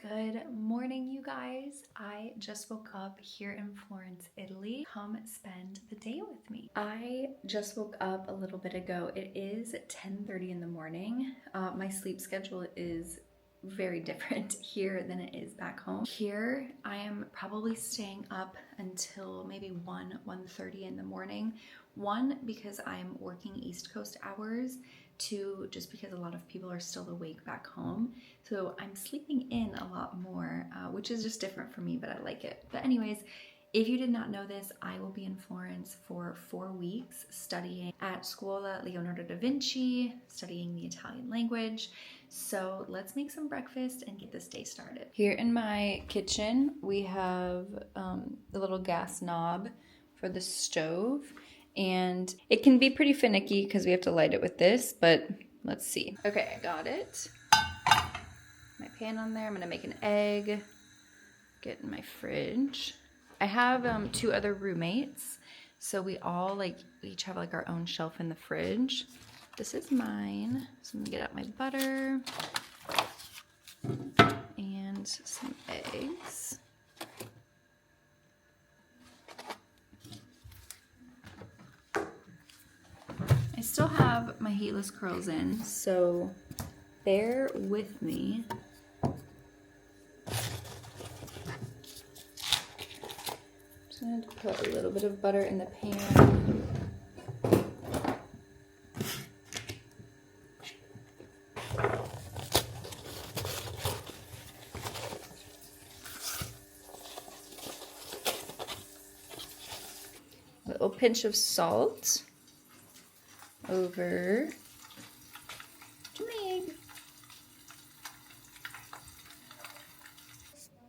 Good morning, you guys. I just woke up here in Florence, Italy. Come spend the day with me. I just woke up a little bit ago. It is 10:30 in the morning. My sleep schedule is very different here than it is back home. Here, I am probably staying up until maybe 1:30 in the morning. One, because I'm working East Coast hours. Two, just because a lot of people are still awake back home. So I'm sleeping in a lot more, which is just different for me, but I like it. But anyways, if you did not know this, I will be in Florence for 4 weeks studying at Scuola Leonardo da Vinci, studying the Italian language. So let's make some breakfast and get this day started. Here in my kitchen, we have the little gas knob for the stove. And it can be pretty finicky because we have to light it with this, but let's see. Okay, I got it. My pan on there. I'm gonna make an egg. Get in my fridge. I have 2 other roommates, so we each have like our own shelf in the fridge. This is mine. So I'm gonna get out my butter and some eggs. I still have my heatless curls in, so bear with me. Just going to put a little bit of butter in the pan. A little pinch of salt. Over to me.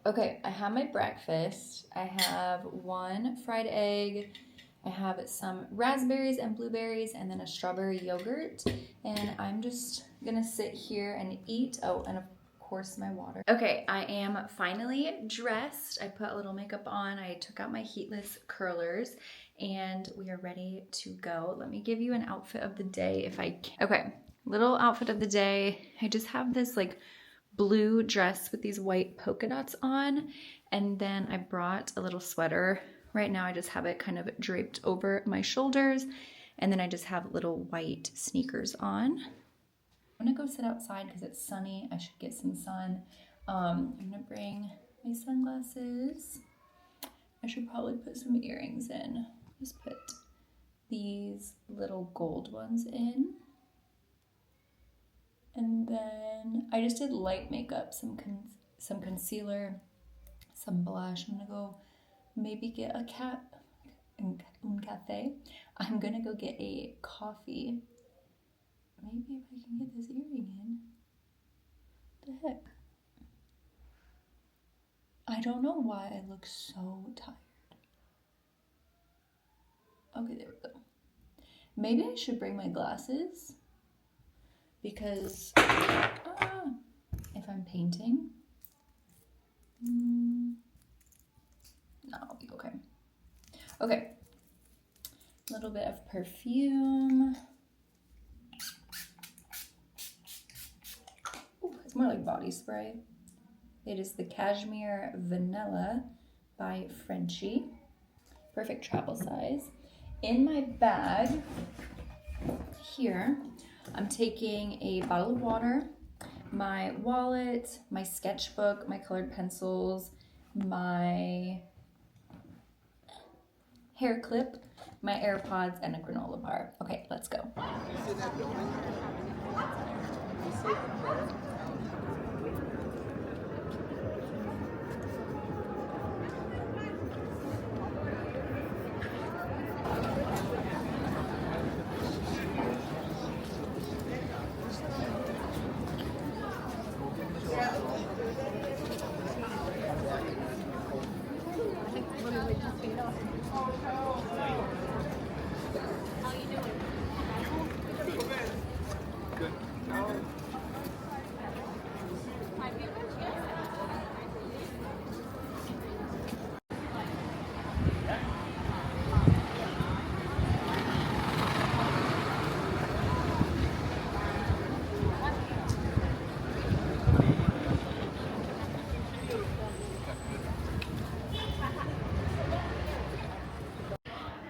Okay, I have my breakfast. I have 1 fried egg. I have some raspberries and blueberries and then a strawberry yogurt. And I'm just gonna sit here and eat. Oh, and of course my water. Okay, I am finally dressed. I put a little makeup on. I took out my heatless curlers. And we are ready to go. Let me give you an outfit of the day if I can. Okay, little outfit of the day. I just have this like blue dress with these white polka dots on. And then I brought a little sweater. Right now I just have it kind of draped over my shoulders. And then I just have little white sneakers on. I'm gonna go sit outside because it's sunny. I should get some sun. I'm gonna bring my sunglasses. I should probably put some earrings in. Just put these little gold ones in. And then I just did light makeup, some concealer, some blush. I'm gonna go maybe get un cafe. I'm gonna go get a coffee. Maybe if I can get this earring in. What the heck? I don't know why I look so tired. Okay, there we go. Maybe I should bring my glasses because if I'm painting, no, I'll be okay. Okay, a little bit of perfume. Ooh, it's more like body spray. It is the Cashmere Vanilla by Frenchie. Perfect travel size. In my bag here, I'm taking a bottle of water, my wallet, my sketchbook, my colored pencils, my hair clip, my AirPods, and a granola bar. Okay, let's go.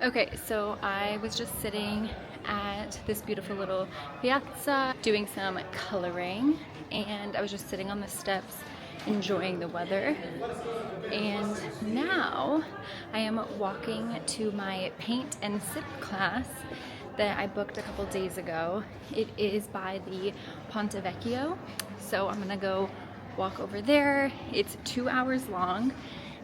Okay, so I was just sitting at this beautiful little piazza doing some coloring, and I was just sitting on the steps enjoying the weather. And now I am walking to my paint and sip class that I booked a couple days ago. It is by the Ponte Vecchio, so I'm gonna go walk over there. It's 2 hours long,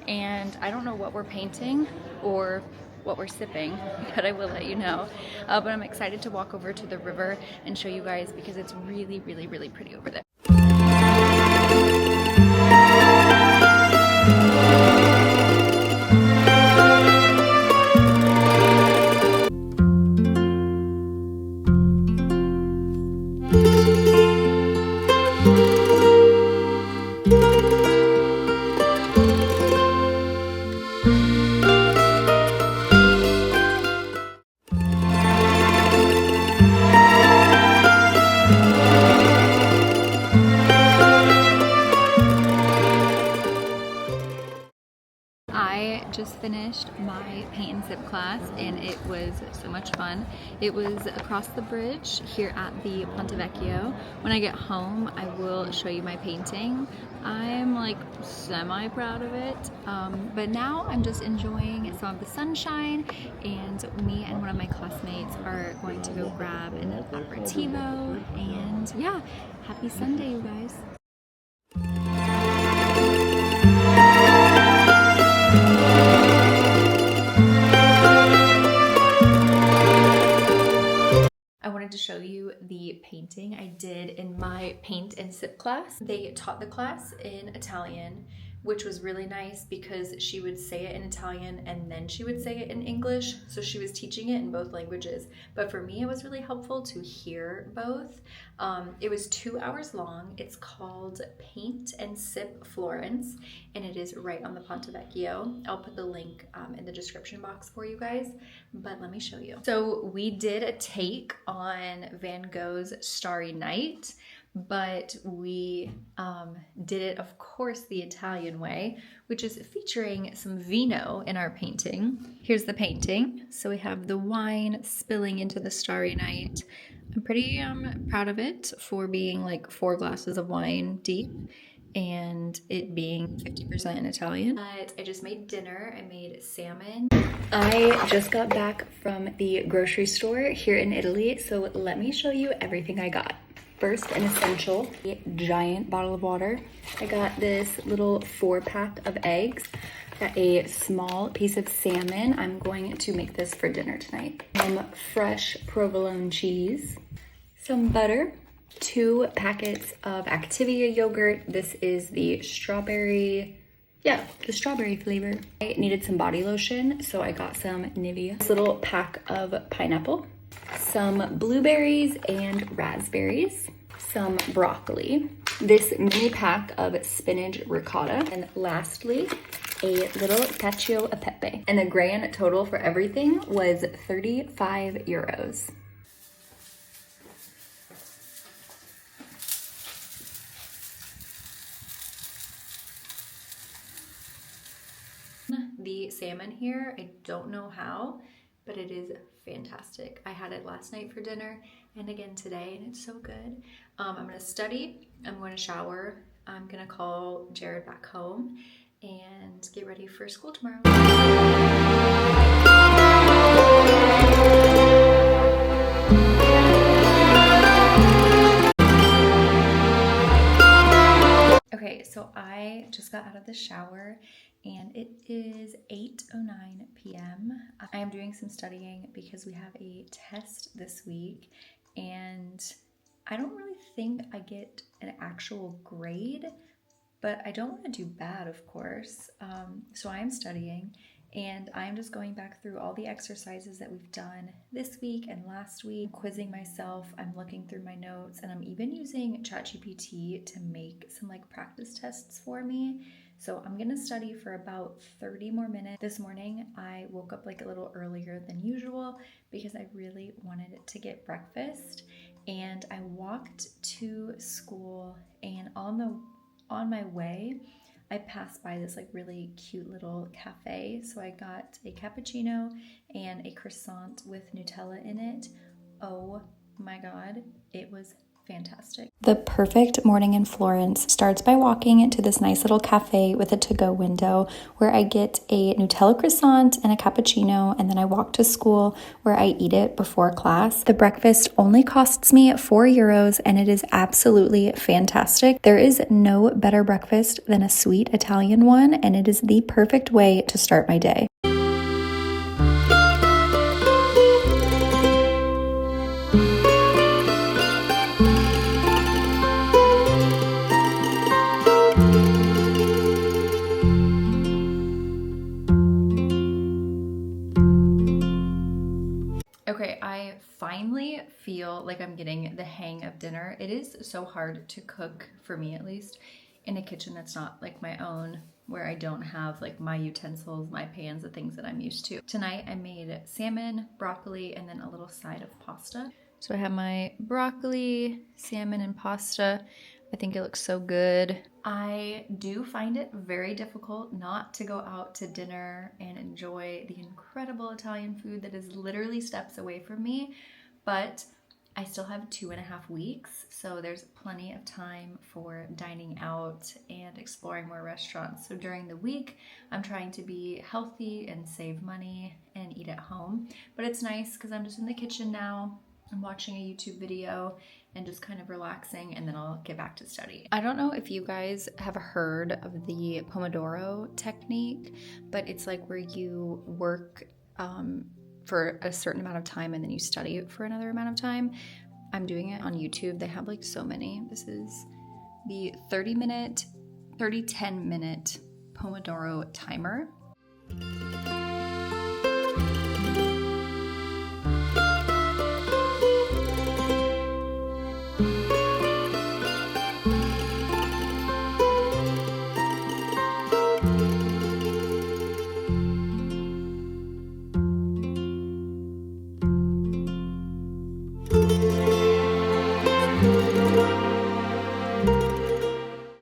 and I don't know what we're painting or what we're sipping, but I will let you know. But I'm excited to walk over to the river and show you guys because it's really, really, really pretty over there. I just finished my paint and sip class and it was so much fun. It was across the bridge here at the Ponte Vecchio. When I get home, I will show you my painting. I'm like semi-proud of it, but now I'm just enjoying some of the sunshine, and me and one of my classmates are going to go grab an aperitivo, and yeah, happy Sunday, you guys. I wanted to show you the painting I did in my paint and sip class. They taught the class in Italian, which was really nice because she would say it in Italian and then she would say it in English. So she was teaching it in both languages. But for me, it was really helpful to hear both. It was 2 hours long. It's called Paint and Sip Florence, and it is right on the Ponte Vecchio. I'll put the link in the description box for you guys, but let me show you. So we did a take on Van Gogh's Starry Night, but we did it, of course, the Italian way, which is featuring some vino in our painting. Here's the painting. So we have the wine spilling into the Starry Night. I'm pretty proud of it for being like 4 glasses of wine deep and it being 50% in Italian. But I just made dinner. I made salmon. I just got back from the grocery store here in Italy, so let me show you everything I got. First, an essential, a giant bottle of water. I got this little 4-pack of eggs. Got a small piece of salmon. I'm going to make this for dinner tonight. Some fresh provolone cheese, some butter, 2 packets of Activia yogurt. This is the strawberry, the strawberry flavor. I needed some body lotion, so I got some Nivea. This little pack of pineapple, some blueberries and raspberries, some broccoli, this mini pack of spinach ricotta, and lastly, a little cacio e pepe. And the grand total for everything was 35 euros. The salmon here, I don't know how, but it is fantastic. I had it last night for dinner and again today, and it's so good. I'm gonna study, I'm going to shower, I'm gonna call Jared back home and get ready for school tomorrow. Okay, so I just got out of the shower and it is 8:09 p.m. I am doing some studying because we have a test this week and I don't really think I get an actual grade, but I don't want to do bad, of course. So I am studying and I'm just going back through all the exercises that we've done this week and last week, quizzing myself. I'm looking through my notes and I'm even using ChatGPT to make some like practice tests for me. So I'm gonna study for about 30 more minutes. This morning, I woke up like a little earlier than usual because I really wanted to get breakfast. And I walked to school and on my way, I passed by this like really cute little cafe, so I got a cappuccino and a croissant with Nutella in it. Oh my god, it was fantastic. The perfect morning in Florence starts by walking into this nice little cafe with a to-go window where I get a Nutella croissant and a cappuccino, and then I walk to school where I eat it before class. The breakfast only costs me €4 and it is absolutely fantastic. There is no better breakfast than a sweet Italian one, and it is the perfect way to start my day. Okay, I finally feel like I'm getting the hang of dinner. It is so hard to cook, for me at least, in a kitchen that's not like my own, where I don't have like my utensils, my pans, the things that I'm used to. Tonight I made salmon, broccoli, and then a little side of pasta. So I have my broccoli, salmon, and pasta. I think it looks so good. I do find it very difficult not to go out to dinner and enjoy the incredible Italian food that is literally steps away from me, but I still have 2.5 weeks, so there's plenty of time for dining out and exploring more restaurants. So during the week, I'm trying to be healthy and save money and eat at home, but it's nice because I'm just in the kitchen now. I'm watching a YouTube video and just kind of relaxing, and then I'll get back to study. I don't know if you guys have heard of the Pomodoro technique, but it's like where you work for a certain amount of time and then you study for another amount of time. I'm doing it on YouTube. They have like so many. This is the 10 minute Pomodoro timer.